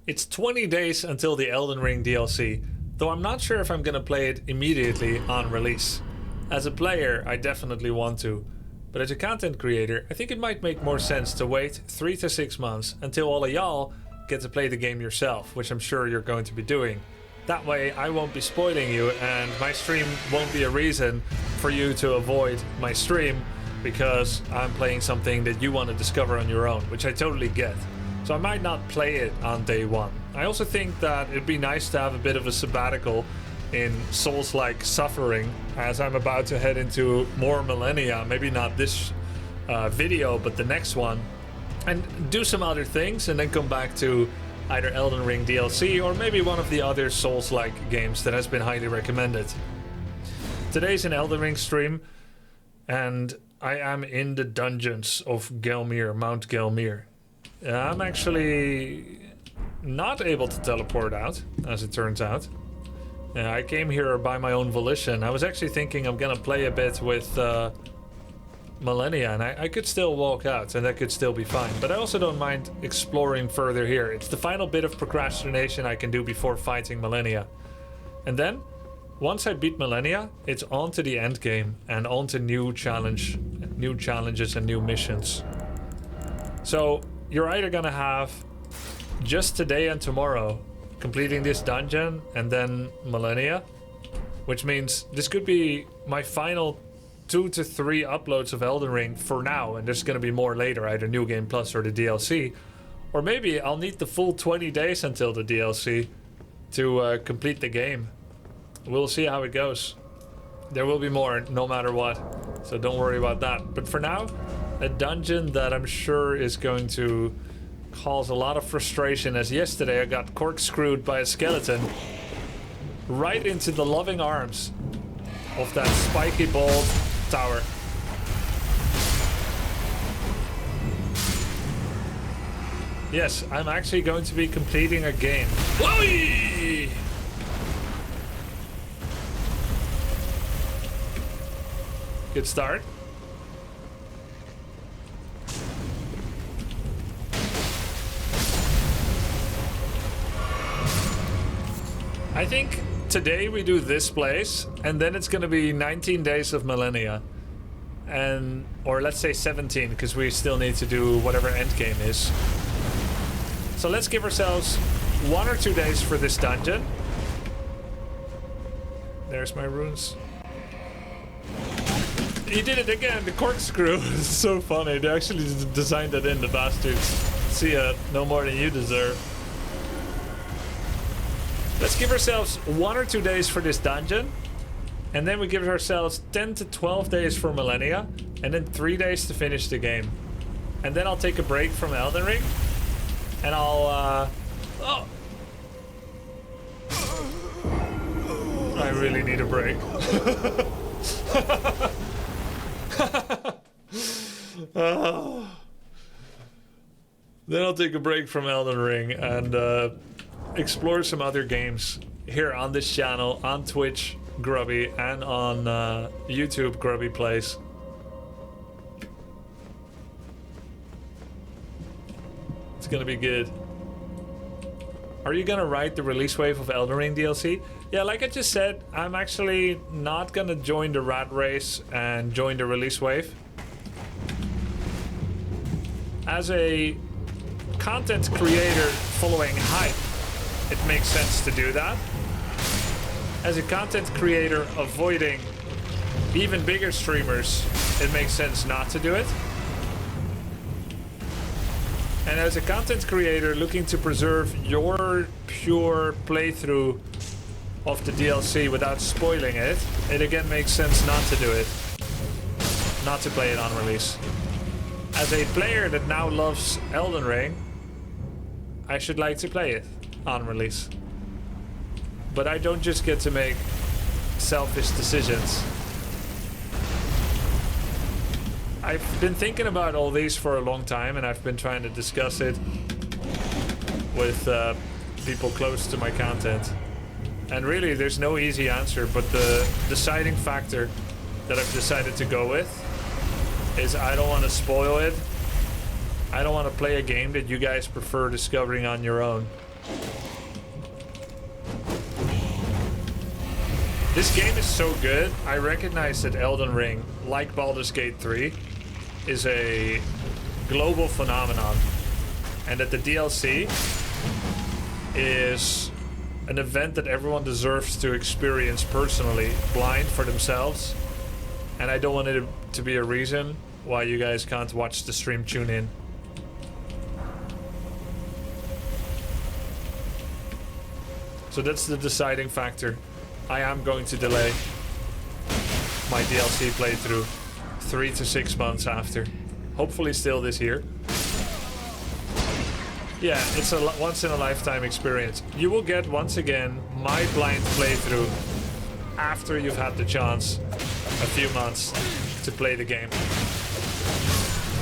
It's 20 days until the Elden Ring DLC, though I'm not sure if I'm gonna play it immediately on release. As a player, I definitely want to, but as a content creator, I think it might make more sense to wait 3 to 6 months until all of y'all get to play the game yourself, which I'm sure you're going to be doing. That way I won't be spoiling you and my stream won't be a reason for you to avoid my stream because I'm playing something that you want to discover on your own, which I totally get. So I might not play it on day one. I also think that it'd be nice to have a bit of a sabbatical in Souls-like suffering as I'm about to head into more Malenia, maybe not this video, but the next one, and do some other things and then come back to either Elden Ring DLC or maybe one of the other Souls-like games that has been highly recommended. Today's an Elden Ring stream and I am in the dungeons of Gelmir, Mount Gelmir. I'm actually not able to teleport out, as it turns out. I came here by my own volition. I was actually thinking I'm gonna play a bit with Malenia, and I could still walk out, and that could still be fine. But I also don't mind exploring further here. It's the final bit of procrastination I can do before fighting Malenia. And then, once I beat Malenia, it's on to the end game, and on to new challenges and new missions. So, you're either gonna have just today and tomorrow completing this dungeon and then Malenia, which means this could be my final 2 to 3 uploads of Elden Ring for now, and there's gonna be more later, either New Game Plus or the DLC. Or maybe I'll need the full 20 days until the DLC to complete the game. We'll see how it goes. There will be more no matter what, so don't worry about that. But for now, a dungeon that I'm sure is going to cause a lot of frustration, as yesterday I got corkscrewed by a skeleton right into the loving arms of that spiky bald tower. Yes, I'm actually going to be completing a game. Whee! Good start. I think today we do this place, and then it's gonna be 19 days of Malenia. Or let's say 17, because we still need to do whatever endgame is. So let's give ourselves 1 or 2 days for this dungeon. There's my runes. He did it again, the corkscrew. It's so funny. They actually designed that in, the bastards. See ya, no more than you deserve. Let's give ourselves 1 or 2 days for this dungeon, and then we give ourselves 10 to 12 days for Malenia, and then 3 days to finish the game. And then I'll take a break from Elden Ring, and I'll, oh! I really need a break. Then I'll take a break from Elden Ring and explore some other games here on this channel, on Twitch, Grubby, and on YouTube, Grubby Plays. It's gonna be good. Are you gonna ride the release wave of Elden Ring DLC? Yeah, like I just said, I'm actually not gonna join the rat race and join the release wave. As a content creator following hype, it makes sense to do that. As a content creator avoiding even bigger streamers, it makes sense not to do it. And as a content creator looking to preserve your pure playthrough of the DLC without spoiling it, it again makes sense not to do it. Not to play it on release. As a player that now loves Elden Ring, I should like to play it on release. But I don't just get to make selfish decisions. I've been thinking about all these for a long time, and I've been trying to discuss it with people close to my content. And really, there's no easy answer, but the deciding factor that I've decided to go with is I don't want to spoil it. I don't want to play a game that you guys prefer discovering on your own. This game is so good. I recognize that Elden Ring, like Baldur's Gate 3, is a global phenomenon. And that the DLC is an event that everyone deserves to experience personally, blind for themselves. And I don't want it to be a reason why you guys can't watch the stream tune in. So that's the deciding factor. I am going to delay my DLC playthrough 3 to 6 months after. Hopefully still this year. Yeah, it's a once-in-a-lifetime experience. You will get, once again, my blind playthrough after you've had the chance a few months to play the game.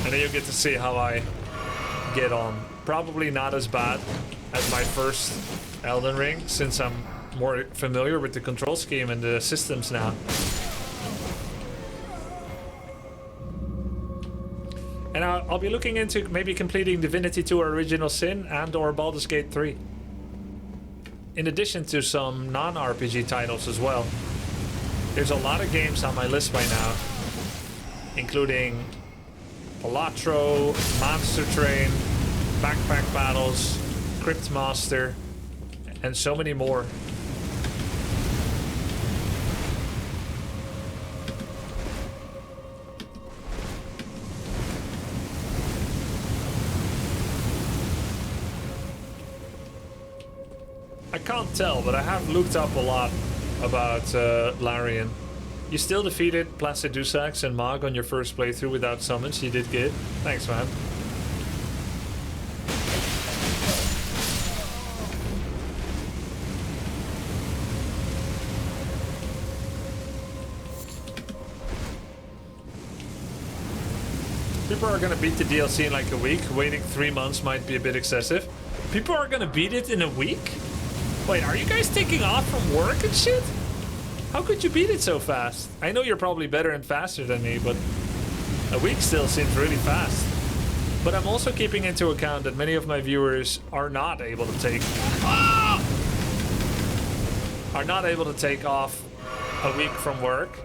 And then you'll get to see how I get on. Probably not as bad as my first Elden Ring, since I'm more familiar with the control scheme and the systems now. And I'll be looking into maybe completing Divinity 2 Original Sin and or Baldur's Gate 3. In addition to some non-RPG titles as well. There's a lot of games on my list by now, including Palatro, Monster Train, Backpack Battles, Cryptmaster, and so many more. I can't tell, but I have looked up a lot about Larian. You still defeated Placidusax and Mog on your first playthrough without summons. You did good. Thanks, man. People are gonna beat the DLC in like a week. Waiting 3 months might be a bit excessive. People are gonna beat it in a week? Wait, are you guys taking off from work and shit? How could you beat it so fast? I know you're probably better and faster than me, but a week still seems really fast. But I'm also keeping into account that many of my viewers are not able to take off a week from work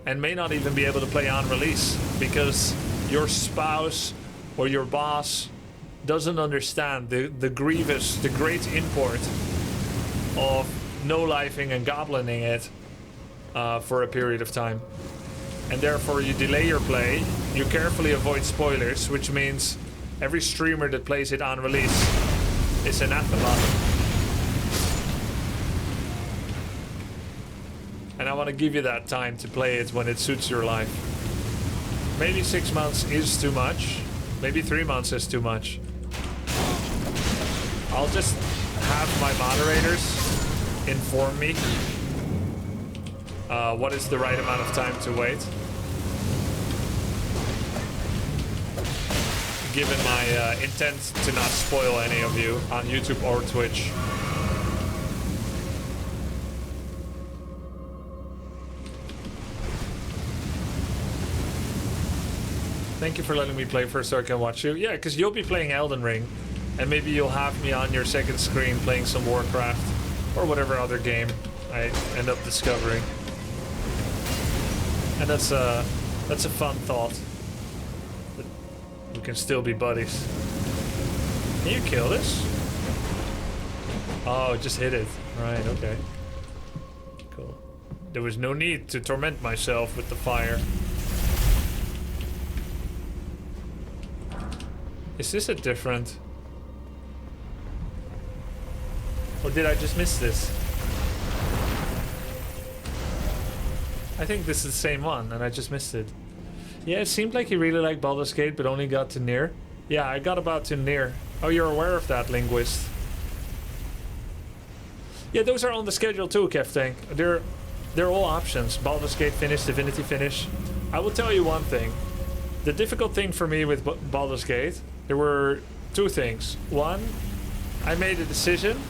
and may not even be able to play on release because your spouse or your boss doesn't understand the great import of no-lifing and goblining it for a period of time. And therefore you delay your play, you carefully avoid spoilers, which means every streamer that plays it on release is anathema. And I want to give you that time to play it when it suits your life. Maybe 6 months is too much, maybe 3 months is too much. I'll just have my moderators inform me what is the right amount of time to wait, given my intent to not spoil any of you on YouTube or Twitch. Thank you for letting me play first so I can watch you. Yeah, because you'll be playing Elden Ring, and maybe you'll have me on your second screen playing some Warcraft or whatever other game I end up discovering. And that's a fun thought. That we can still be buddies. Can you kill this? Oh, just hit it. Right, okay. Cool. There was no need to torment myself with the fire. Is this a different... Or did I just miss this? I think this is the same one and I just missed it. Yeah, it seemed like he really liked Baldur's Gate but only got to near. Yeah, I got about to near. Oh, you're aware of that, Linguist. Yeah, those are on the schedule too, Keftank. They're all options. Baldur's Gate finish, Divinity finish. I will tell you one thing. The difficult thing for me with Baldur's Gate, there were two things. One, I made a decision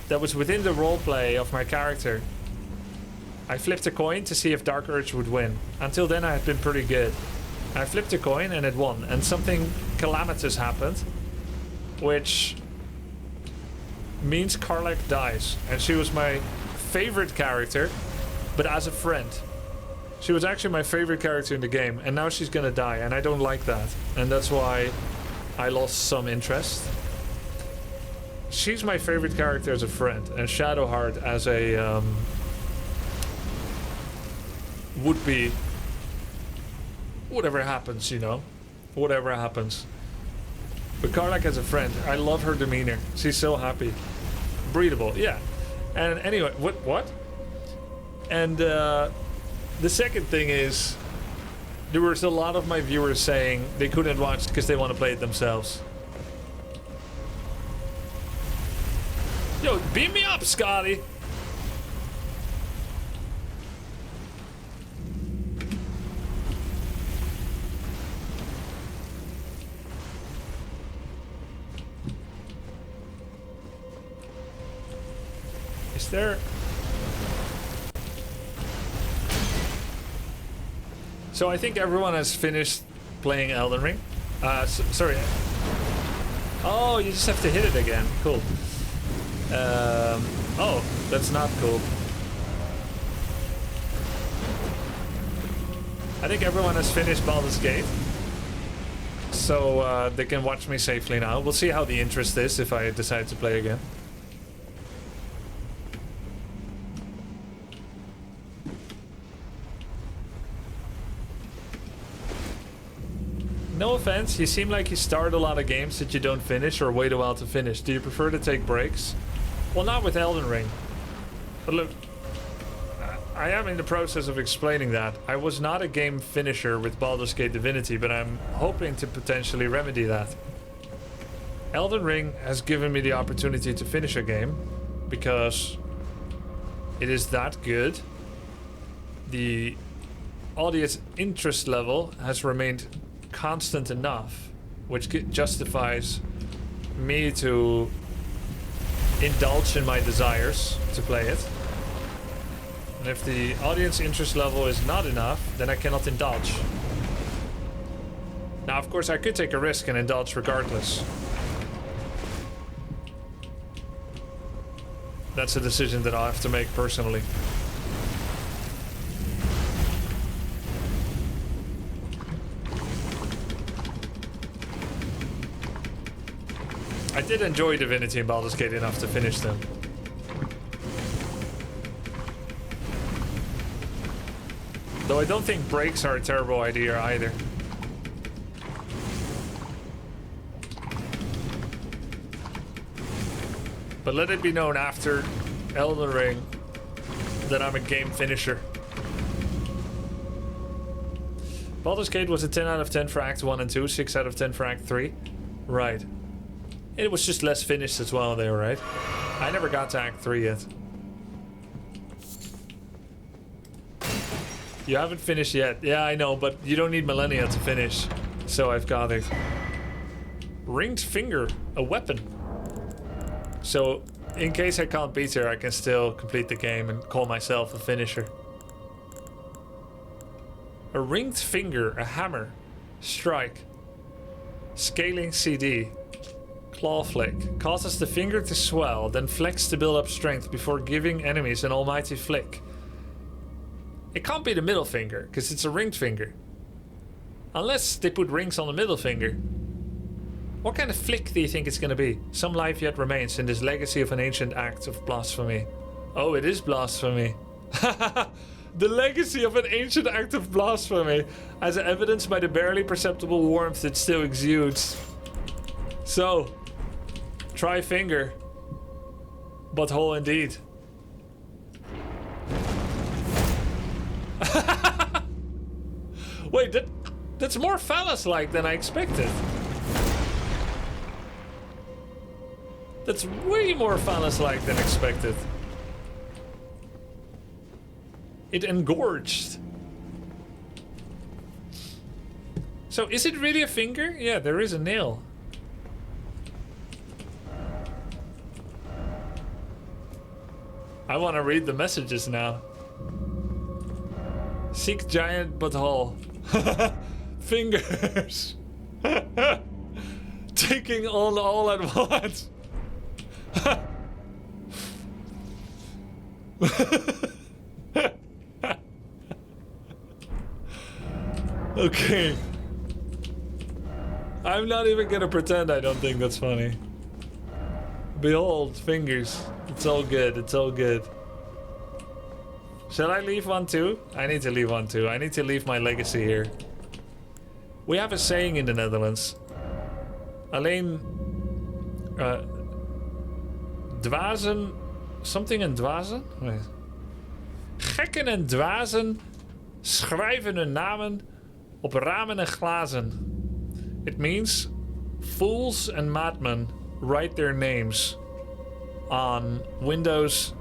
that was within the roleplay of my character. I flipped a coin to see if Dark Urge would win. Until then I had been pretty good. I flipped a coin and it won. And something calamitous happened, which means Karlach dies. And she was my favorite character, but as a friend. She was actually my favorite character in the game, and now she's gonna die, and I don't like that. And that's why I lost some interest. She's my favorite character as a friend, and Shadowheart as a would be whatever happens, you know, whatever happens. But Karlach as a friend, I love her demeanor. She's so happy, breathable, yeah. And anyway, what? And the second thing is, there was a lot of my viewers saying they couldn't watch because they want to play it themselves. Yo, beam me up, Scotty. Is there... So I think everyone has finished playing Elden Ring. Sorry. Oh, you just have to hit it again. Cool. Oh, that's not cool. I think everyone has finished Baldur's Gate. So they can watch me safely now. We'll see how the interest is if I decide to play again. No offense, you seem like you start a lot of games that you don't finish or wait a while to finish. Do you prefer to take breaks? Well, not with Elden Ring. But look, I am in the process of explaining that. I was not a game finisher with Baldur's Gate Divinity, but I'm hoping to potentially remedy that. Elden Ring has given me the opportunity to finish a game because it is that good. The audience interest level has remained constant enough, which justifies me to indulge in my desires to play it. And if the audience interest level is not enough, then I cannot indulge. Now, of course, I could take a risk and indulge regardless. That's a decision that I'll have to make personally. I did enjoy Divinity and Baldur's Gate enough to finish them. Though I don't think breaks are a terrible idea either. But let it be known after Elden Ring that I'm a game finisher. Baldur's Gate was a 10 out of 10 for Act 1 and 2, 6 out of 10 for Act 3. Right. It was just less finished as well there, right? I never got to Act 3 yet. You haven't finished yet. Yeah, I know, but you don't need Malenia to finish. So I've got it. Ringed Finger, a weapon. So, in case I can't beat her, I can still complete the game and call myself a finisher. A ringed finger, a hammer, strike, scaling CD, claw flick, causes the finger to swell, then flex to build up strength before giving enemies an almighty flick. It can't be the middle finger, because it's a ringed finger. Unless they put rings on the middle finger. What kind of flick do you think it's gonna be? Some life yet remains in this legacy of an ancient act of blasphemy. Oh, it is blasphemy. The legacy of an ancient act of blasphemy, as evidenced by the barely perceptible warmth it still exudes. So, try finger. Butthole indeed. Wait, that's more phallus-like than I expected. That's way more phallus-like than expected. It engorged. So is it really a finger? Yeah, there is a nail. I want to read the messages now. Seek giant butthole. Fingers. Taking on all at once. Okay. I'm not even gonna pretend I don't think that's funny. Behold, fingers. It's all good, it's all good. Shall I leave one too? I need to leave one too. I need to leave my legacy here. We have a saying in the Netherlands. Alleen... dwazen... Something en dwazen? Wait. Gekken en dwazen schrijven hun namen op ramen en glazen. It means fools and madmen write their names on windows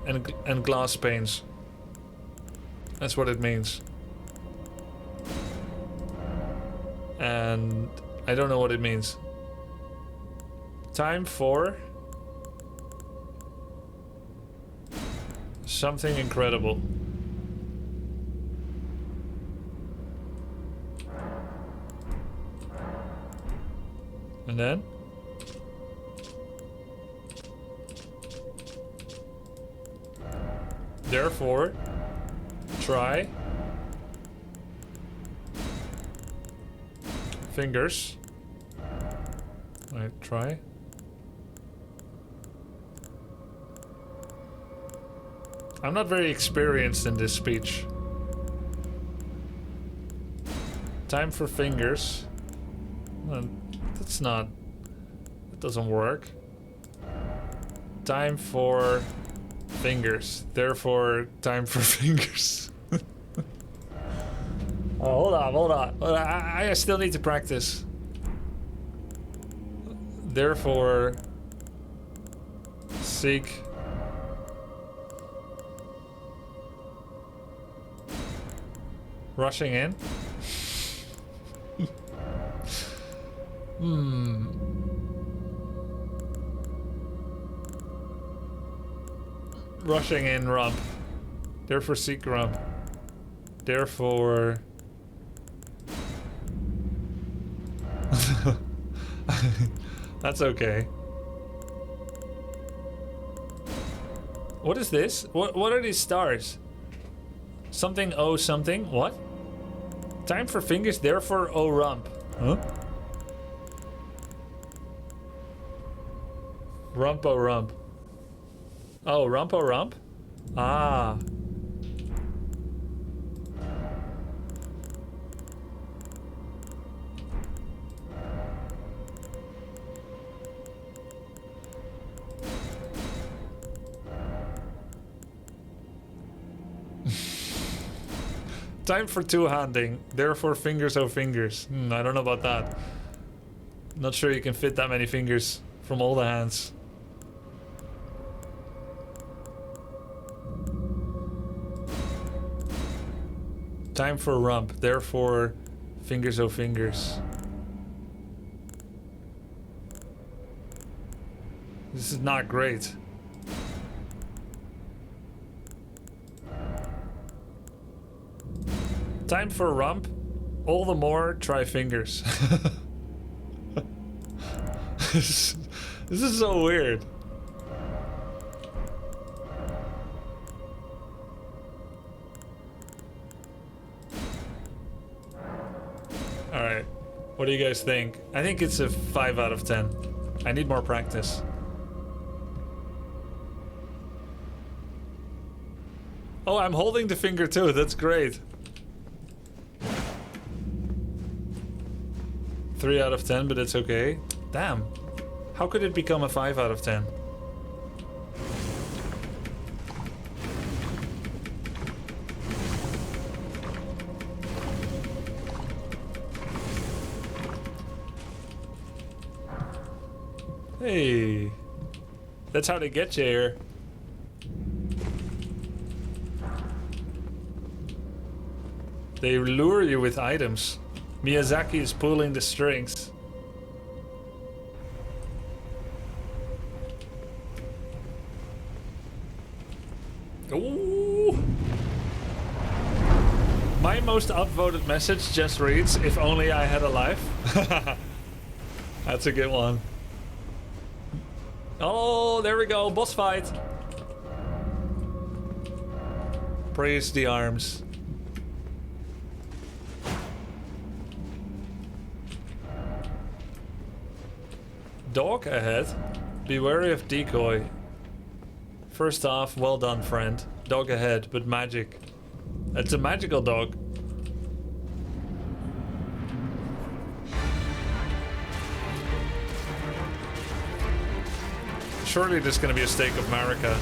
and glass panes. That's what it means. And I don't know what it means. Time for something incredible. And then? Therefore, try fingers. Alright, try. I'm not very experienced in this speech. Time for fingers. That's not... That doesn't work. Time for fingers. Therefore, time for fingers. Oh, hold on. I still need to practice. Therefore, seek... Rushing in? Rushing in rump. Therefore seek rump. Therefore... That's okay. What is this? What are these stars? Something oh something? What? Time for fingers, therefore oh rump. Huh? Rump oh rump. Oh, rump oh rump? Ah. Time for two-handing, therefore fingers oh fingers. I don't know about that. Not sure you can fit that many fingers from all the hands. Time for rump, therefore fingers oh fingers. This is not great. Time for rump, all the more try fingers. This is so weird. Alright, what do you guys think? I think it's a 5 out of 10. I need more practice. Oh, I'm holding the finger too, that's great. 3 out of 10, but it's okay. Damn. How could it become a 5 out of 10? Hey. That's how they get you here. They lure you with items. Miyazaki is pulling the strings. Ooh. My most upvoted message just reads, if only I had a life. That's a good one. Oh, there we go, boss fight. Praise the arms. Dog ahead. Be wary of decoy. First off, well done, friend. Dog ahead, but magic. It's a magical dog. Surely there's gonna be a stake of Marika.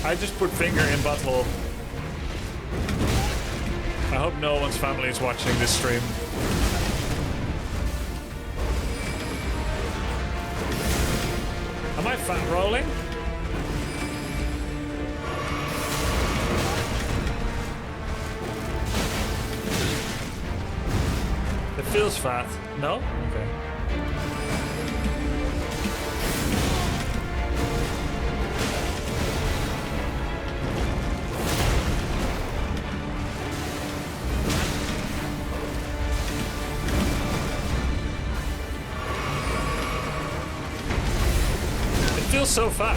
I just put finger in butthole. I hope no one's family is watching this stream. Am I fat rolling? It feels fat. No? Okay. Feels so fat.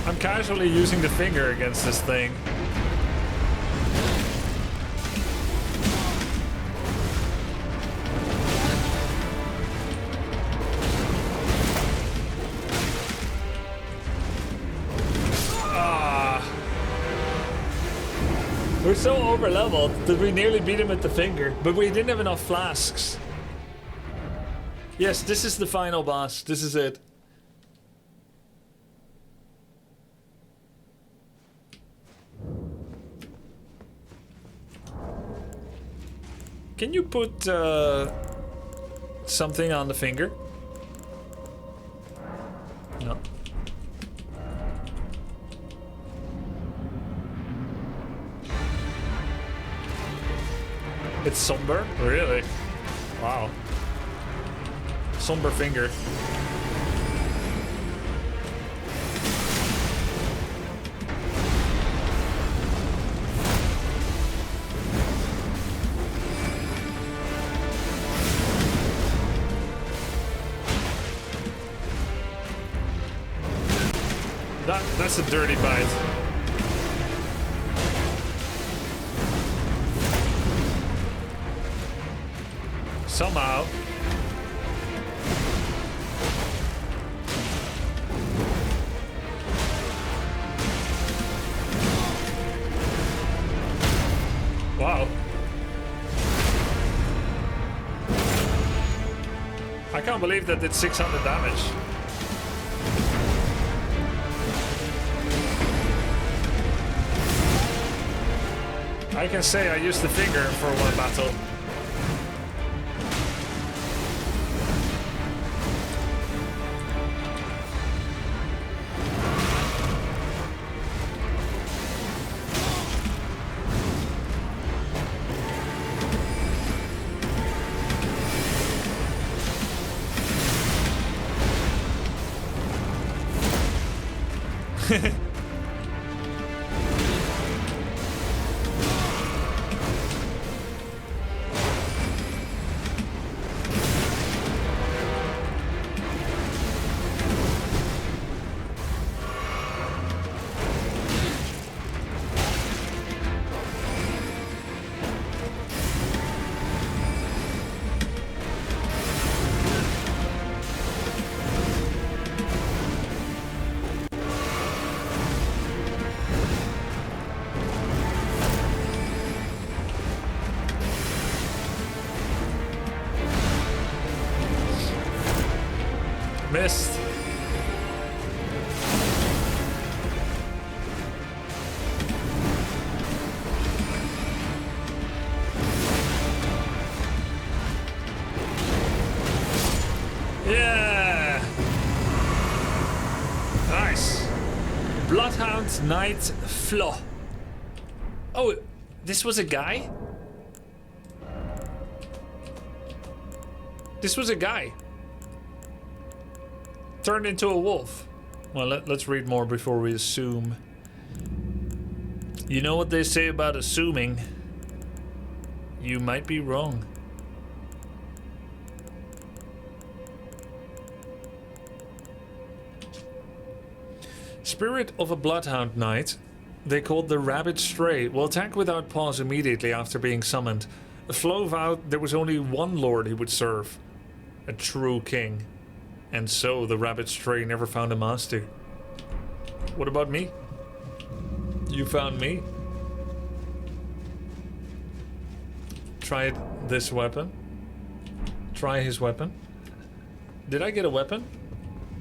I'm casually using the finger against this thing. We're so over leveled that we nearly beat him with the finger, but we didn't have enough flasks. Yes, this is the final boss. This is it. Can you put something on the finger? No. It's somber? Really? Wow. Somber finger. That's a dirty bite. Somehow. Wow. I can't believe that did 600 damage. I can say I used the finger for one battle. Missed. Yeah. Nice. Bloodhound Knight Flo. Oh, This was a guy? This was a guy. Turned into a wolf. Well, let's read more before we assume. You know what they say about assuming? You might be wrong. Spirit of a Bloodhound Knight, they called the Rabbit Stray, will attack without pause immediately after being summoned. Flo vowed there was only one lord he would serve, a true king. And so the Rabbit Stray never found a master. What about me? You found me? Try this weapon. Try his weapon. Did I get a weapon?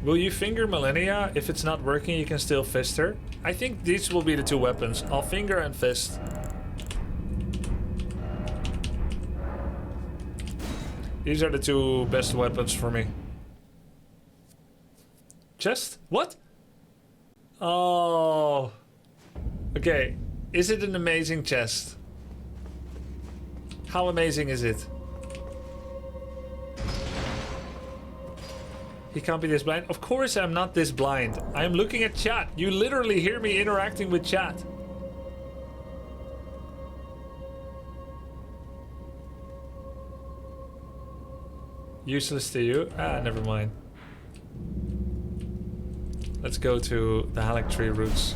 Will you finger Malenia? If it's not working, you can still fist her. I think these will be the two weapons. I'll finger and fist. These are the two best weapons for me. Chest? What? Oh. Okay. Is it an amazing chest? How amazing is it? He can't be this blind. Of course I'm not this blind. I'm looking at chat. You literally hear me interacting with chat. Useless to you? Ah, never mind. Let's go to the Halictree roots.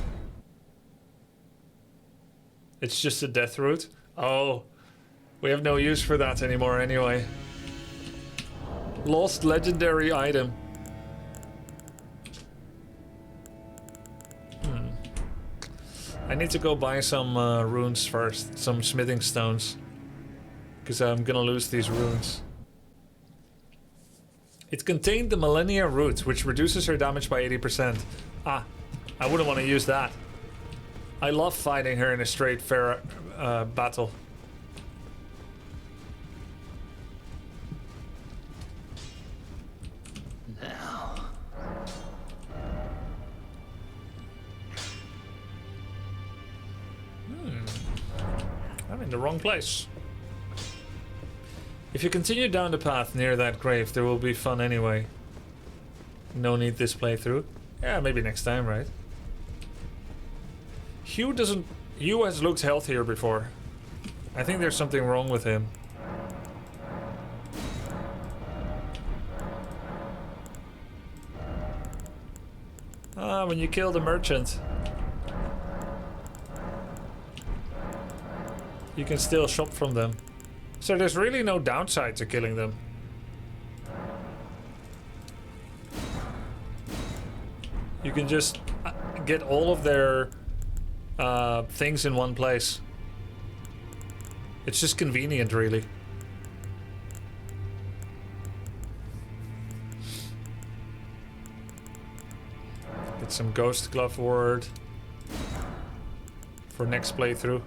It's just a death root? Oh. We have no use for that anymore anyway. Lost legendary item. I need to go buy some runes first. Some smithing stones. Because I'm gonna lose these runes. It contained the Malenia root, which reduces her damage by 80%. Ah, I wouldn't want to use that. I love fighting her in a straight fair battle. Now. I'm in the wrong place. If you continue down the path near that grave, there will be fun anyway. No need this playthrough. Yeah, maybe next time, right? Hugh has looked healthier before. I think there's something wrong with him. Ah, when you kill the merchant, you can still shop from them. So there's really no downside to killing them. You can just get all of their things in one place. It's just convenient, really. Get some Ghost Glove Ward for next playthrough.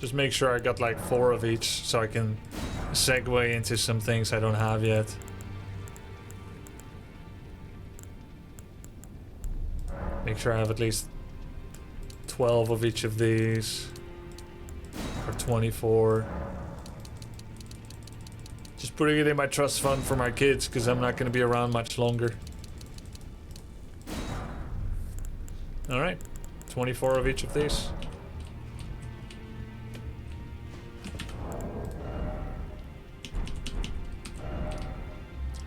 Just make sure I got like 4 of each so I can segue into some things I don't have yet. Make sure I have at least 12 of each of these. Or 24. Just putting it in my trust fund for my kids because I'm not going to be around much longer. Alright. 24 of each of these.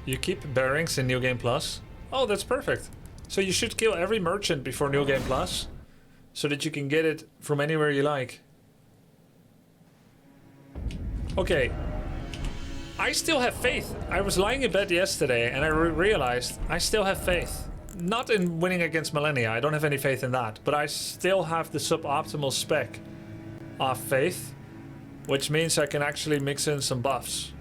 You keep bearings in New Game Plus? Oh, that's perfect. So you should kill every merchant before New Game Plus, so that you can get it from anywhere you like. Okay. I still have faith. I was lying in bed yesterday and I realized I still have faith. Not in winning against Malenia, I don't have any faith in that, but I still have the suboptimal spec of faith, which means I can actually mix in some buffs.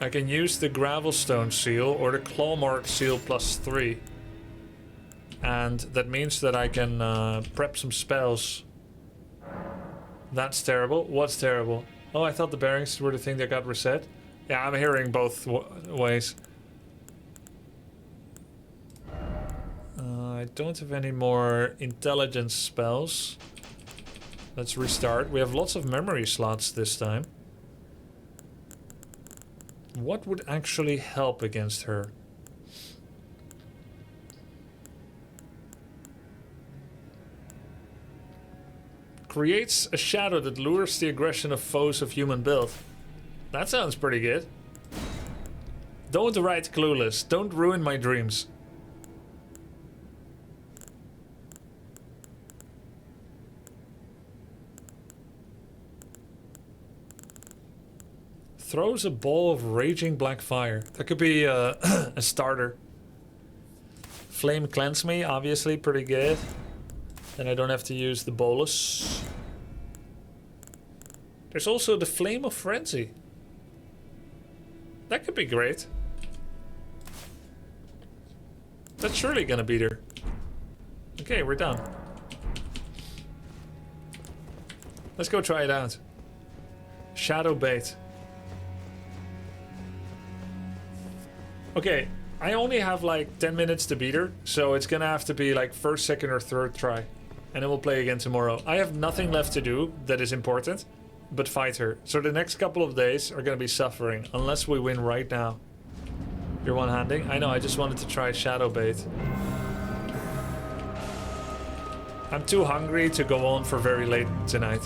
I can use the Gravelstone seal or the Clawmark seal +3. And that means that I can prep some spells. That's terrible. What's terrible? Oh, I thought the bearings were the thing that got reset. Yeah, I'm hearing both ways. I don't have any more intelligence spells. Let's restart. We have lots of memory slots this time. What would actually help against her? Creates a shadow that lures the aggression of foes of human build. That sounds pretty good. Don't write clueless. Don't ruin my dreams. Throws a ball of raging black fire. That could be a starter. Flame cleanse me, obviously pretty good. Then I don't have to use the bolus. There's also the Flame of Frenzy. That could be great. That's surely gonna beat her. Okay, we're done. Let's go try it out. Shadow Bait. Okay, I only have like 10 minutes to beat her, so it's gonna have to be like first, second, or third try. And then we'll play again tomorrow. I have nothing left to do that is important, but fight her. So the next couple of days are gonna be suffering, unless we win right now. You're one-handing? I know, I just wanted to try Shadow Bait. I'm too hungry to go on for very late tonight.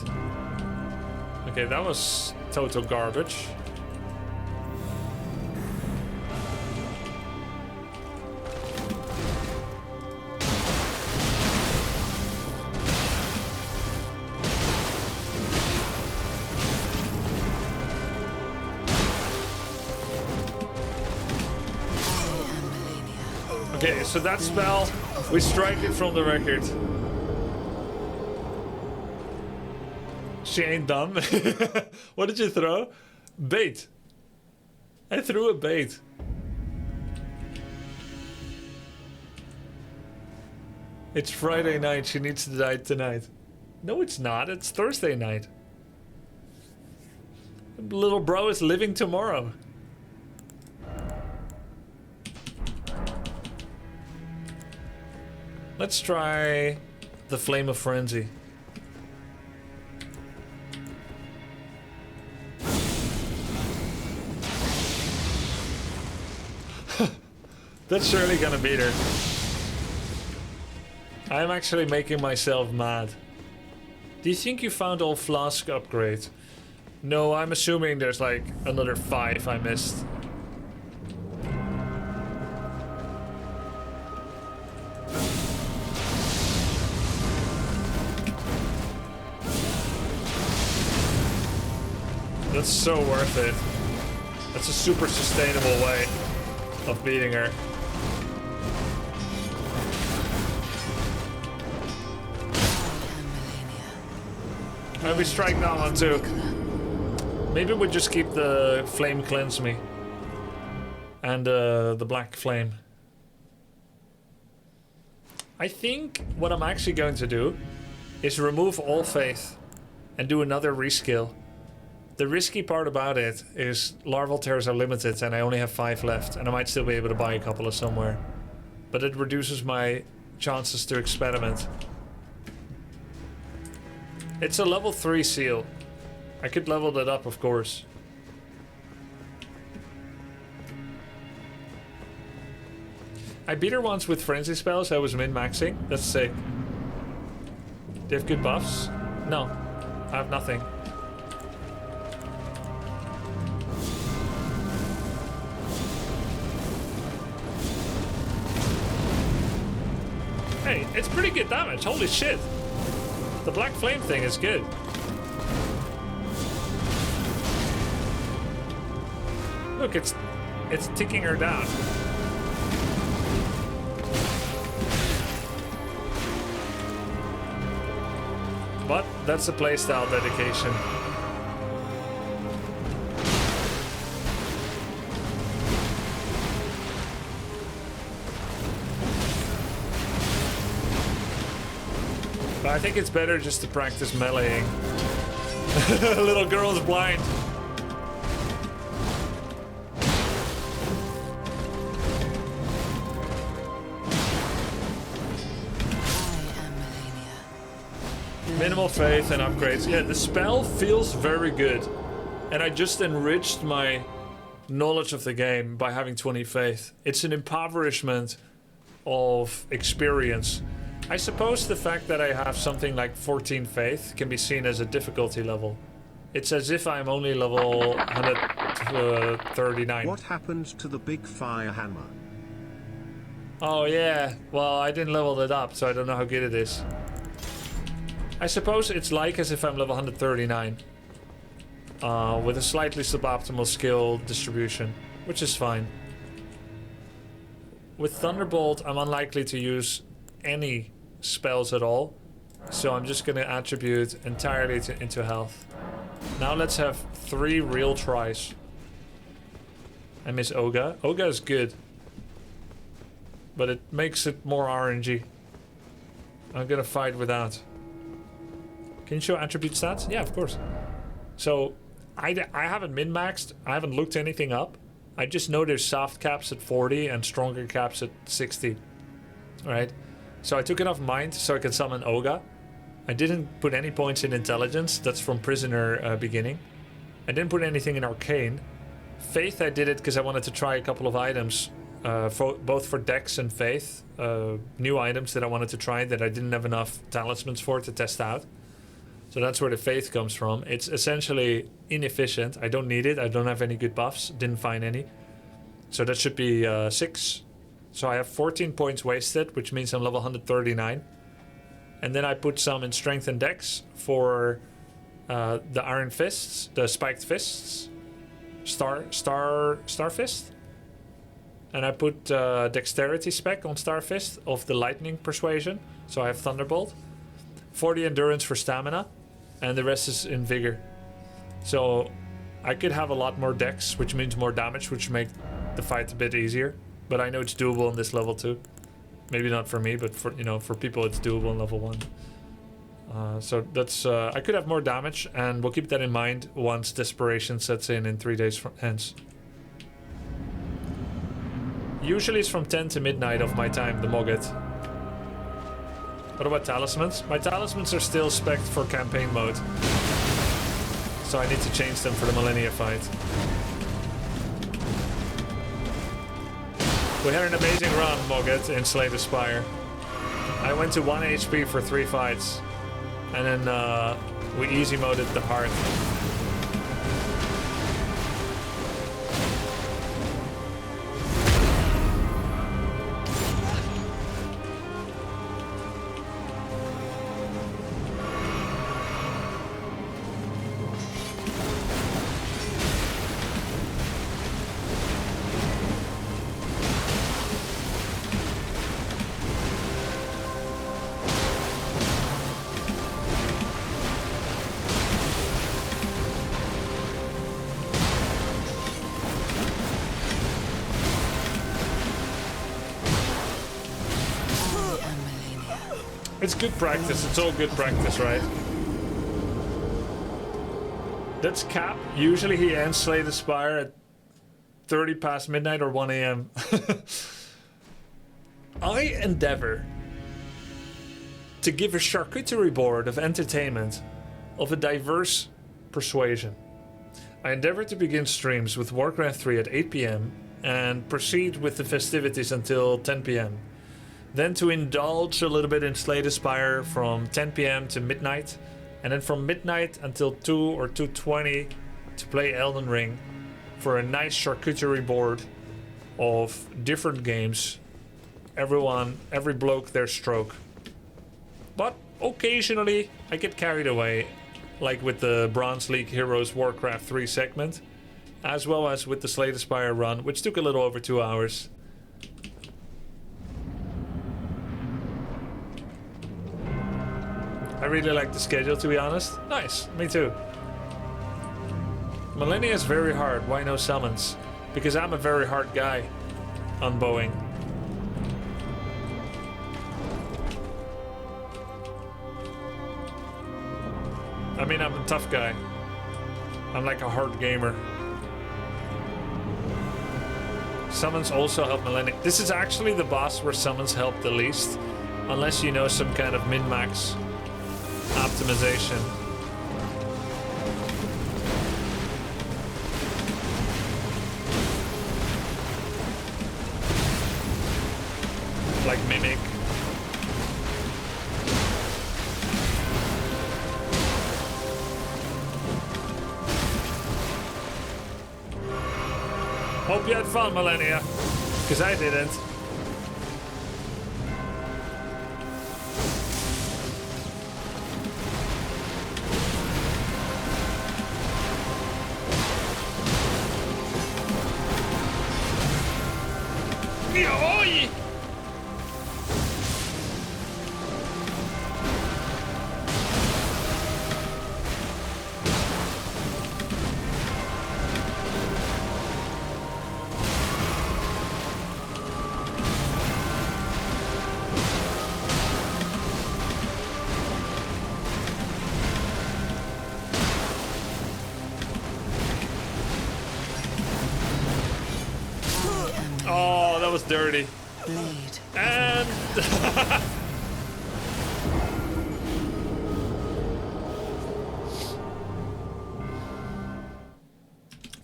Okay, that was total garbage. Okay, so that spell, we strike it from the record. She ain't done. What did you throw? Bait. I threw a bait. It's Friday night, she needs to die tonight. No, it's not, it's Thursday night. Little bro is living tomorrow. Let's try the Flame of Frenzy. That's surely gonna beat her. I'm actually making myself mad. Do you think you found all flask upgrade? No, I'm assuming there's like another 5 I missed. That's so worth it. That's a super sustainable way of beating her. And we strike that one too. Maybe we'll just keep the Flame Cleanse Me. And the Black Flame. I think what I'm actually going to do is remove all faith and do another reskill. The risky part about it is larval tears are limited and I only have 5 left, and I might still be able to buy a couple of somewhere. But it reduces my chances to experiment. It's a level 3 seal. I could level that up, of course. I beat her once with frenzy spells. I was min-maxing. That's sick. Do you have good buffs? No, I have nothing. Hey, it's pretty good damage, holy shit. The Black Flame thing is good. Look, it's ticking her down. But that's a playstyle dedication. But I think it's better just to practice meleeing. Little girl's blind. Minimal faith and upgrades. Yeah, the spell feels very good. And I just enriched my knowledge of the game by having 20 faith. It's an impoverishment of experience. I suppose the fact that I have something like 14 faith can be seen as a difficulty level. It's as if I'm only level 139. What happened to the big fire hammer? Oh yeah, well I didn't level it up, so I don't know how good it is. I suppose it's like as if I'm level 139. With a slightly suboptimal skill distribution, which is fine. With Thunderbolt, I'm unlikely to use any spells at all, so I'm just going to attribute entirely into health. Now let's have 3 real tries. I miss Oga. Oga is good, but it makes it more RNG. I'm going to fight without. Can you show attribute stats? Yeah, of course. So I haven't min-maxed. I haven't looked anything up. I just know there's soft caps at 40 and stronger caps at 60. Right? So I took enough mind so I could summon Oga. I didn't put any points in intelligence. That's from prisoner beginning. I didn't put anything in arcane. Faith, I did it because I wanted to try a couple of items. Both for Dex and Faith. New items that I wanted to try that I didn't have enough talismans for to test out. So that's where the faith comes from. It's essentially inefficient. I don't need it. I don't have any good buffs. Didn't find any. So that should be 6. So I have 14 points wasted, which means I'm level 139. And then I put some in strength and dex for the iron fists, the spiked fists, star fist. And I put dexterity spec on star fist of the lightning persuasion. So I have thunderbolt. 40 endurance for stamina, and the rest is in vigor. So I could have a lot more dex, which means more damage, which make the fight a bit easier. But I know it's doable on this level too. Maybe not for me, but for for people it's doable on level 1. So that's I could have more damage, and we'll keep that in mind once desperation sets in 3 days from hence. Usually it's from 10 to midnight of my time, the Mogget. What about talismans? My talismans are still spec'd for campaign mode. So I need to change them for the Malenia fight. We had an amazing run, Mogget, in Slay the Spire. I went to 1 HP for 3 fights. And then we easy moded the heart. It's good practice. It's all good practice, right? That's Cap. Usually he ends Slay the Spire at 30 past midnight or 1 a.m. I endeavor to give a charcuterie board of entertainment of a diverse persuasion. I endeavor to begin streams with Warcraft 3 at 8 p.m. and proceed with the festivities until 10 p.m. Then to indulge a little bit in Slay the Spire from 10 p.m. to midnight. And then from midnight until 2 or 2:20 to play Elden Ring for a nice charcuterie board of different games. Every bloke their stroke. But occasionally I get carried away, like with the Bronze League Heroes Warcraft 3 segment, as well as with the Slay the Spire run, which took a little over 2 hours. I really like the schedule, to be honest. Nice, me too. Malenia is very hard. Why no summons? Because I'm a very hard guy on bowing. mean, I'm a tough guy. I'm like a hard gamer. Summons also help Malenia. This is actually the boss where summons help the least. Unless you know some kind of min-max optimization. Like Mimic. Hope you had fun, Malenia. Because I didn't. Oi! Oh, that was dirty. Blade. And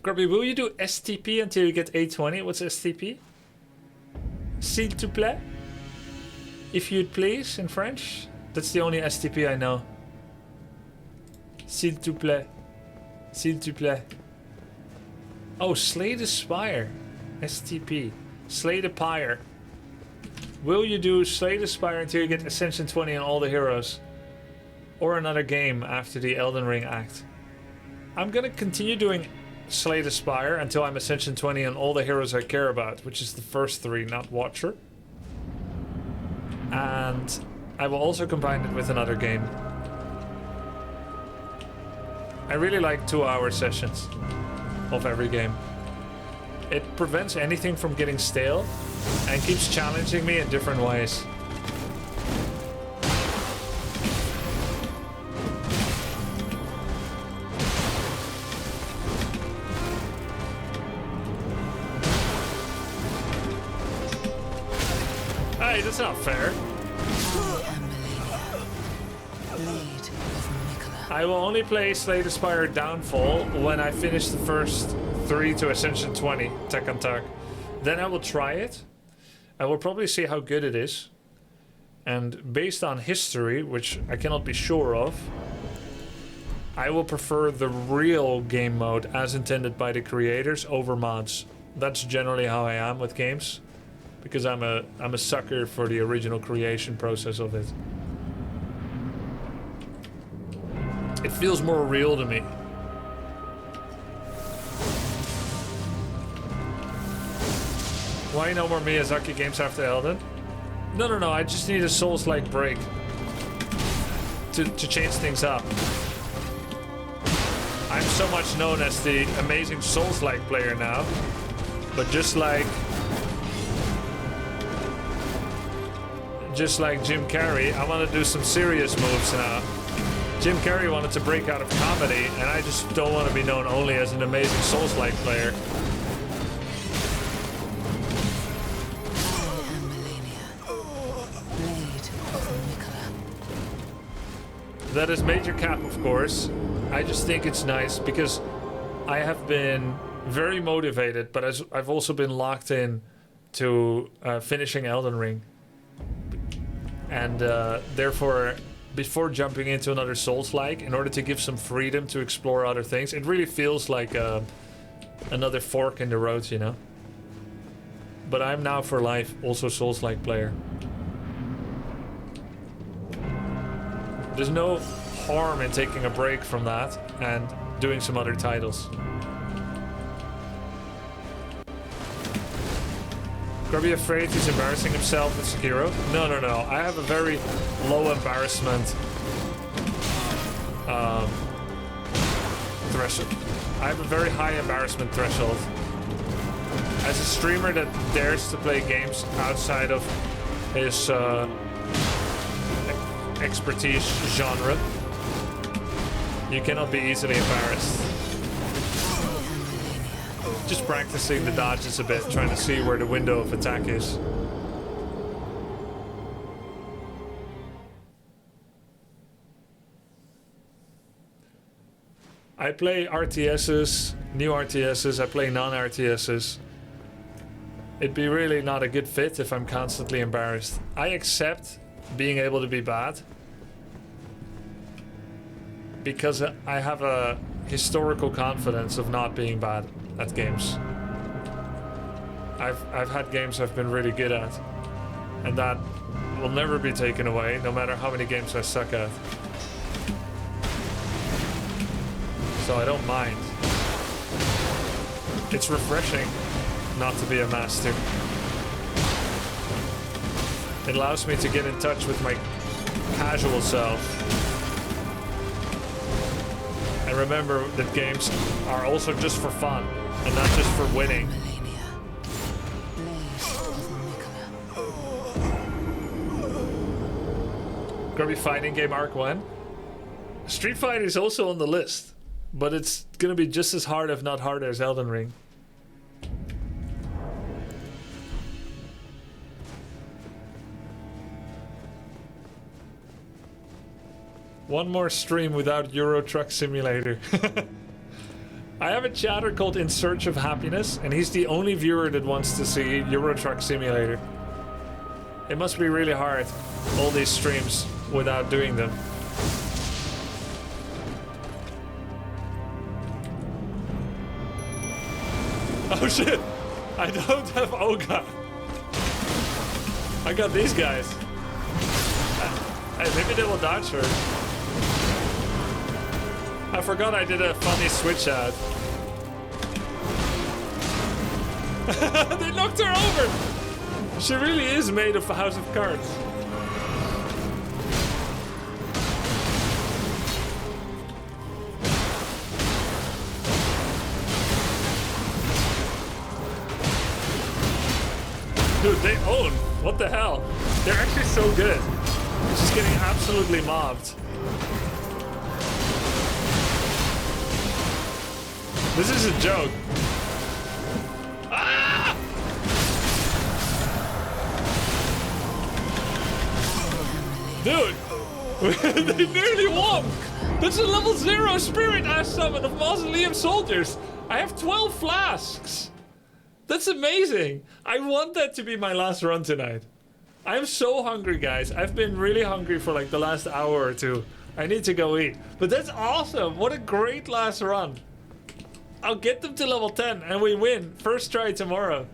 Grubby, will you do STP until you get 820? What's STP? S'il te plaît? If you'd please, in French. That's the only STP I know. S'il te plaît. S'il te plaît. Oh, Slay the Spire. STP. Slay the Pyre. Will you do Slay the Spire until you get Ascension 20 on all the heroes? Or another game after the Elden Ring Act? I'm gonna continue doing Slay the Spire until I'm Ascension 20 on all the heroes I care about, which is the first 3, not Watcher. And I will also combine it with another game. I really like 2-hour sessions of every game. It prevents anything from getting stale and keeps challenging me in different ways. Hey, that's not fair. I will only play Slay the Spire Downfall when I finish the first 3 to Ascension 20, Tech on Tech. Then I will try it. I will probably see how good it is. And based on history, which I cannot be sure of, I will prefer the real game mode as intended by the creators over mods. That's generally how I am with games, because I'm a sucker for the original creation process of it. It feels more real to me. Why no more Miyazaki games after Elden? No, I just need a Souls-like break to change things up. I'm so much known as the amazing Souls-like player now, but just like Jim Carrey, I want to do some serious moves now. Jim Carrey wanted to break out of comedy, and I just don't want to be known only as an amazing Souls-like player. That is Major Cap, of course. I just think it's nice because I have been very motivated, but I've also been locked in to finishing Elden Ring. And therefore, before jumping into another Souls-like, in order to give some freedom to explore other things, it really feels like another fork in the road, you know? But I'm now for life also Souls-like player. There's no harm in taking a break from that and doing some other titles. Grubby afraid he's embarrassing himself with Sekiro? No. I have a very low embarrassment threshold. I have a very high embarrassment threshold. As a streamer that dares to play games outside of his expertise genre, You cannot be easily embarrassed. Just practicing the dodges a bit, trying to see where the window of attack is. I play RTSs, new RTSs, I play non-RTSs. It'd be really not a good fit if I'm constantly embarrassed. I accept being able to be bad because I have a historical confidence of not being bad at games. I've had games I've been really good at, and that will never be taken away, no matter how many games I suck at. So I don't mind. It's refreshing not to be a master. It allows me to get in touch with my casual self. And remember that games are also just for fun, and not just for winning. Grubby fighting game Arc 1. Street Fighter is also on the list, but it's gonna be just as hard, if not harder, as Elden Ring. One more stream without Euro Truck Simulator. I have a chatter called In Search of Happiness, and he's the only viewer that wants to see Euro Truck Simulator. It must be really hard, all these streams, without doing them. Oh shit! I don't have Oga. I got these guys. Hey, maybe they will dodge her. I forgot I did a funny switch out. They knocked her over! She really is made of a house of cards. Dude, they own. What the hell? They're actually so good. She's getting absolutely mobbed. This is a joke. Ah! Dude! They nearly won! That's a level 0 spirit ash summon of Mausoleum Soldiers! I have 12 flasks! That's amazing! I want that to be my last run tonight. I'm so hungry, guys. I've been really hungry for like the last hour or two. I need to go eat. But that's awesome! What a great last run! I'll get them to level 10 and we win. First try tomorrow.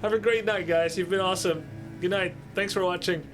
Have a great night, guys. You've been awesome. Good night. Thanks for watching.